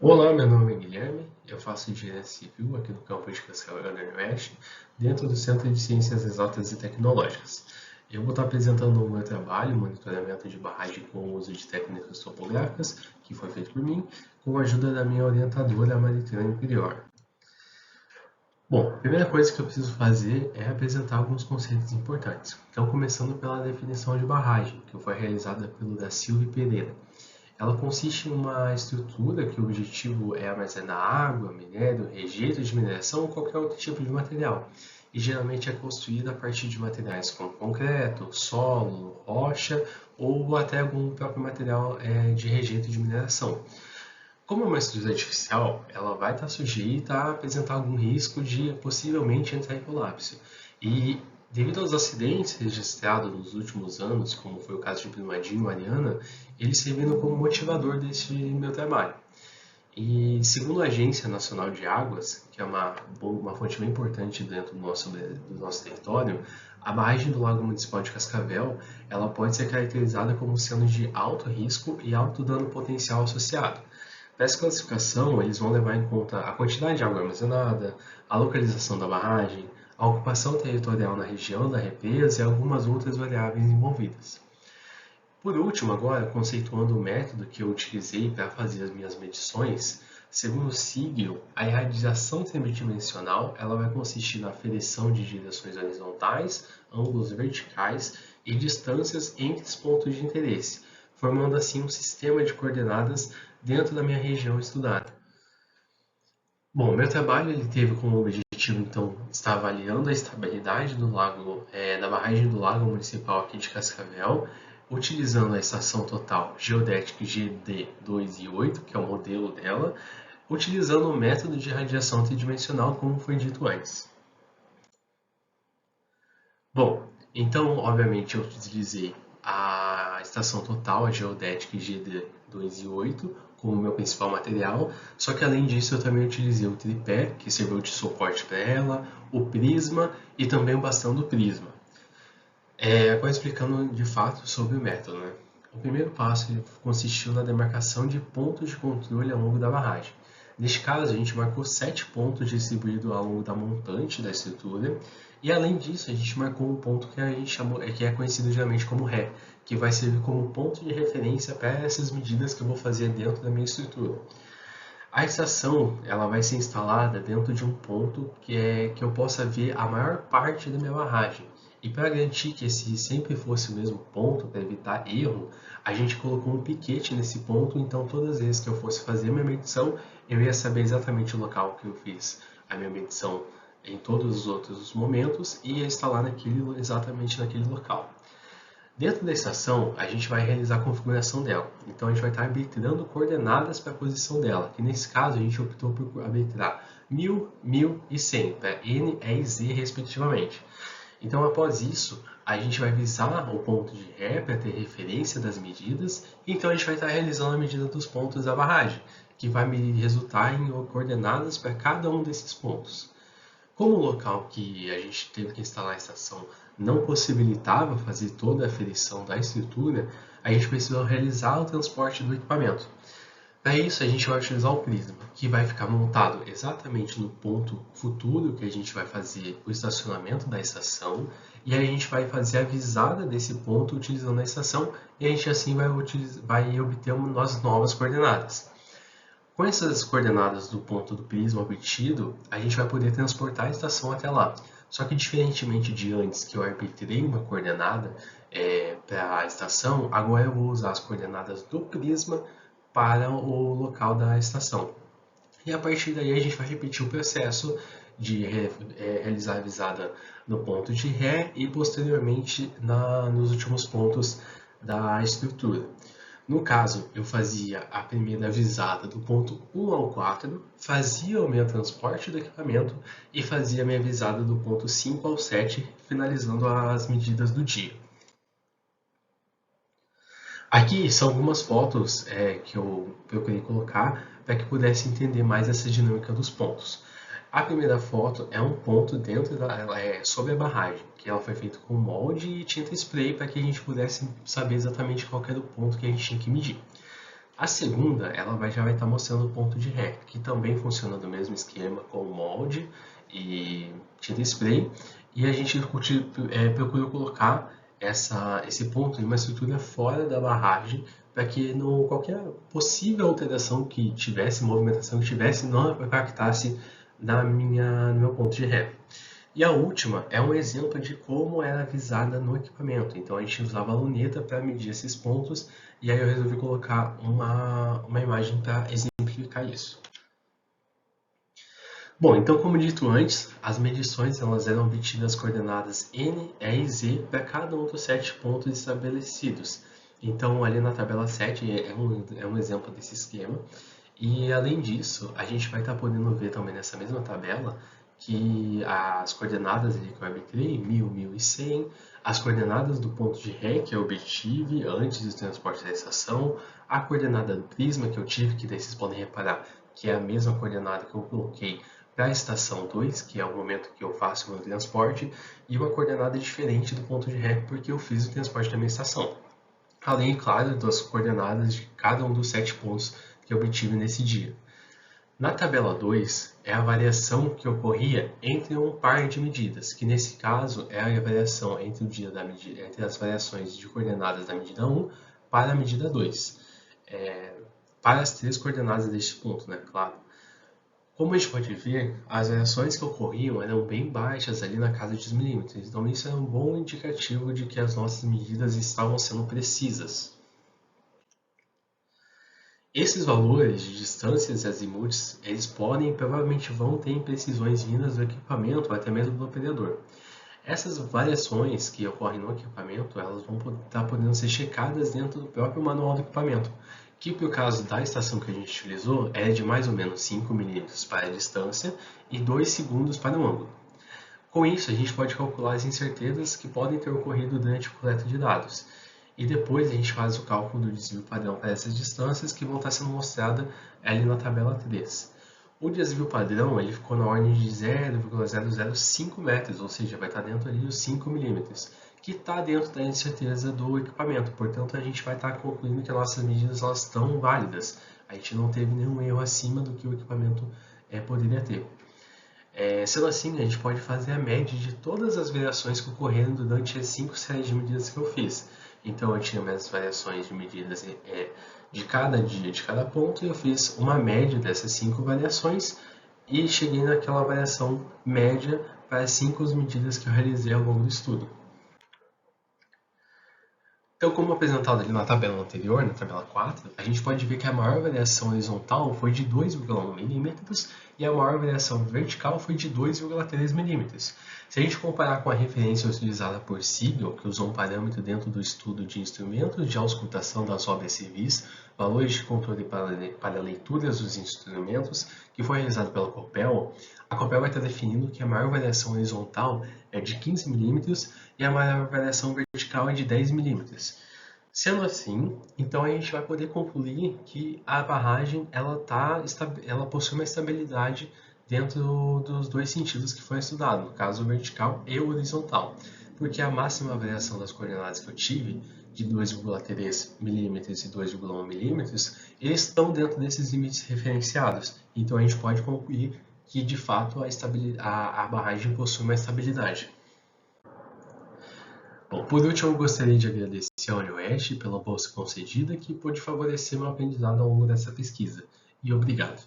Olá, meu nome é Guilherme, eu faço Engenharia Civil aqui no campus de Cascavel da Universidade, dentro do Centro de Ciências Exatas e Tecnológicas. Eu vou estar apresentando o meu trabalho, monitoramento de barragem com o uso de técnicas topográficas, que foi feito por mim, com a ajuda da minha orientadora, a Maritrane Prior. Bom, a primeira coisa que eu preciso fazer é apresentar alguns conceitos importantes. Então, começando pela definição de barragem, que foi realizada pelo da Silva e Pereira. Ela consiste em uma estrutura que o objetivo é armazenar água, minério, rejeito de mineração ou qualquer outro tipo de material. E geralmente é construída a partir de materiais como concreto, solo, rocha ou até algum próprio material de rejeito de mineração. Como é uma estrutura artificial, ela vai estar sujeita a apresentar algum risco de possivelmente entrar em colapso. E devido aos acidentes registrados nos últimos anos, como foi o caso de Brumadinho e Mariana, eles serviram como motivador desse meu trabalho. E segundo a Agência Nacional de Águas, que é uma fonte bem importante dentro do nosso território, a barragem do Lago Municipal de Cascavel ela pode ser caracterizada como sendo de alto risco e alto dano potencial associado. Para essa classificação, eles vão levar em conta a quantidade de água armazenada, a localização da barragem, a ocupação territorial na região da represa e algumas outras variáveis envolvidas. Por último, agora, conceituando o método que eu utilizei para fazer as minhas medições, segundo o Siegel, a irradiação tridimensional ela vai consistir na aferição de direções horizontais, ângulos verticais e distâncias entre os pontos de interesse, formando assim um sistema de coordenadas dentro da minha região estudada. Bom, meu trabalho ele teve como objetivo então estar avaliando a estabilidade do lago, da barragem do Lago Municipal aqui de Cascavel, utilizando a estação total geodética GD2 e 8, que é o modelo dela, utilizando o método de radiação tridimensional, como foi dito antes. Bom, então, obviamente, eu utilizei a estação total, a geodética GD2 e 8, como meu principal material, só que além disso eu também utilizei o tripé, que serviu de suporte para ela, o prisma e também o bastão do prisma. Agora explicando de fato sobre o método, né? O primeiro passo consistiu na demarcação de pontos de controle ao longo da barragem. Neste caso, a gente marcou 7 pontos distribuídos ao longo da montante da estrutura, e além disso, a gente marcou um ponto que a gente chamou, que é conhecido geralmente como ré, que vai servir como ponto de referência para essas medidas que eu vou fazer dentro da minha estrutura. A estação ela vai ser instalada dentro de um ponto que eu possa ver a maior parte da minha barragem. E para garantir que esse sempre fosse o mesmo ponto, para evitar erro, a gente colocou um piquete nesse ponto, então todas as vezes que eu fosse fazer a minha medição, eu ia saber exatamente o local que eu fiz a minha medição em todos os outros momentos e ia instalar exatamente naquele local. Dentro da estação, a gente vai realizar a configuração dela. Então, a gente vai estar arbitrando coordenadas para a posição dela, que nesse caso a gente optou por arbitrar 1000, 1000 e 100, para N, E e Z, respectivamente. Então, após isso, a gente vai visar o ponto de ré para ter referência das medidas, então a gente vai estar realizando a medida dos pontos da barragem, que vai me resultar em coordenadas para cada um desses pontos. Como o local que a gente teve que instalar a estação não possibilitava fazer toda a aferição da estrutura, a gente precisou realizar o transporte do equipamento. Para isso, a gente vai utilizar o prisma, que vai ficar montado exatamente no ponto futuro que a gente vai fazer o estacionamento da estação, e aí a gente vai fazer a visada desse ponto utilizando a estação, e a gente assim vai obter umas novas coordenadas. Com essas coordenadas do ponto do prisma obtido, a gente vai poder transportar a estação até lá. Só que diferentemente de antes, que eu arbitrei uma coordenada para a estação, agora eu vou usar as coordenadas do prisma para o local da estação. E a partir daí a gente vai repetir o processo de realizar a visada no ponto de ré e posteriormente nos últimos pontos da estrutura. No caso, eu fazia a primeira visada do ponto 1 ao 4, fazia o meu transporte do equipamento e fazia a minha visada do ponto 5 ao 7, finalizando as medidas do dia. Aqui são algumas fotos que eu procurei colocar para que pudesse entender mais essa dinâmica dos pontos. A primeira foto é um ponto ela é sobre a barragem, que ela foi feita com molde e tinta spray para que a gente pudesse saber exatamente qual era o ponto que a gente tinha que medir. A segunda, já vai estar mostrando o ponto de ré, que também funciona do mesmo esquema com molde e tinta spray. E a gente procura colocar esse ponto em uma estrutura fora da barragem para que qualquer possível alteração que tivesse, movimentação que tivesse, não impactasse no meu ponto de ré. E a última é um exemplo de como era avisada no equipamento. Então a gente usava a luneta para medir esses pontos e aí eu resolvi colocar uma imagem para exemplificar isso. Bom, então como dito antes, as medições elas eram obtidas coordenadas N, E e Z para cada um dos 7 pontos estabelecidos. Então ali na tabela 7 é um exemplo desse esquema. E além disso, a gente vai estar podendo ver também nessa mesma tabela que as coordenadas que eu arbitrei, 1000, 1100, as coordenadas do ponto de ré que eu obtive antes do transporte da estação, a coordenada do prisma que eu tive, que daí vocês podem reparar que é a mesma coordenada que eu coloquei para a estação 2, que é o momento que eu faço o meu transporte, e uma coordenada diferente do ponto de ré, porque eu fiz o transporte da minha estação. Além, claro, das coordenadas de cada um dos 7 pontos que eu obtive nesse dia. Na tabela 2 é a variação que ocorria entre um par de medidas, que nesse caso é a variação entre, entre as variações de coordenadas da medida 1 para a medida 2. Para as 3 coordenadas deste ponto, né? Claro. Como a gente pode ver, as variações que ocorriam eram bem baixas ali na casa de milímetros, então isso é um bom indicativo de que as nossas medidas estavam sendo precisas. Esses valores de distâncias e azimuths, eles podem e provavelmente vão ter imprecisões vindas do equipamento ou até mesmo do operador. Essas variações que ocorrem no equipamento, elas vão estar podendo ser checadas dentro do próprio manual do equipamento, que para o caso da estação que a gente utilizou é de mais ou menos 5 milímetros para a distância e 2 segundos para o ângulo. Com isso, a gente pode calcular as incertezas que podem ter ocorrido durante a coleta de dados. E depois a gente faz o cálculo do desvio padrão para essas distâncias que vão estar sendo mostradas ali na tabela 3. O desvio padrão ele ficou na ordem de 0,005 metros, ou seja, vai estar dentro ali dos 5 milímetros, que está dentro da incerteza do equipamento. Portanto, a gente vai estar concluindo que as nossas medidas elas estão válidas. A gente não teve nenhum erro acima do que o equipamento poderia ter. Sendo assim, a gente pode fazer a média de todas as variações que ocorreram durante as 5 séries de medidas que eu fiz. Então, eu tinha minhas variações de medidas de cada dia, de cada ponto, e eu fiz uma média dessas 5 variações e cheguei naquela variação média para as 5 medidas que eu realizei ao longo do estudo. Então, como apresentado ali na tabela anterior, na tabela 4, a gente pode ver que a maior variação horizontal foi de 2,1 mm e a maior variação vertical foi de 2,3 mm. Se a gente comparar com a referência utilizada por Siegel, que usou um parâmetro dentro do estudo de instrumentos de auscultação das obras civis, valores de controle para leituras dos instrumentos, que foi realizado pela Copel, a Copel vai estar definindo que a maior variação horizontal é de 15 mm e a maior variação vertical é de 10 mm. Sendo assim, então a gente vai poder concluir que a barragem ela possui uma estabilidade dentro dos dois sentidos que foi estudado, no caso o vertical e o horizontal, porque a máxima variação das coordenadas que eu tive, de 2,3 mm e 2,1 mm, eles estão dentro desses limites referenciados. Então a gente pode concluir que de fato a barragem possui uma estabilidade. Bom, por último, eu gostaria de agradecer ao UniOeste pela bolsa concedida que pôde favorecer meu aprendizado ao longo dessa pesquisa. E obrigado.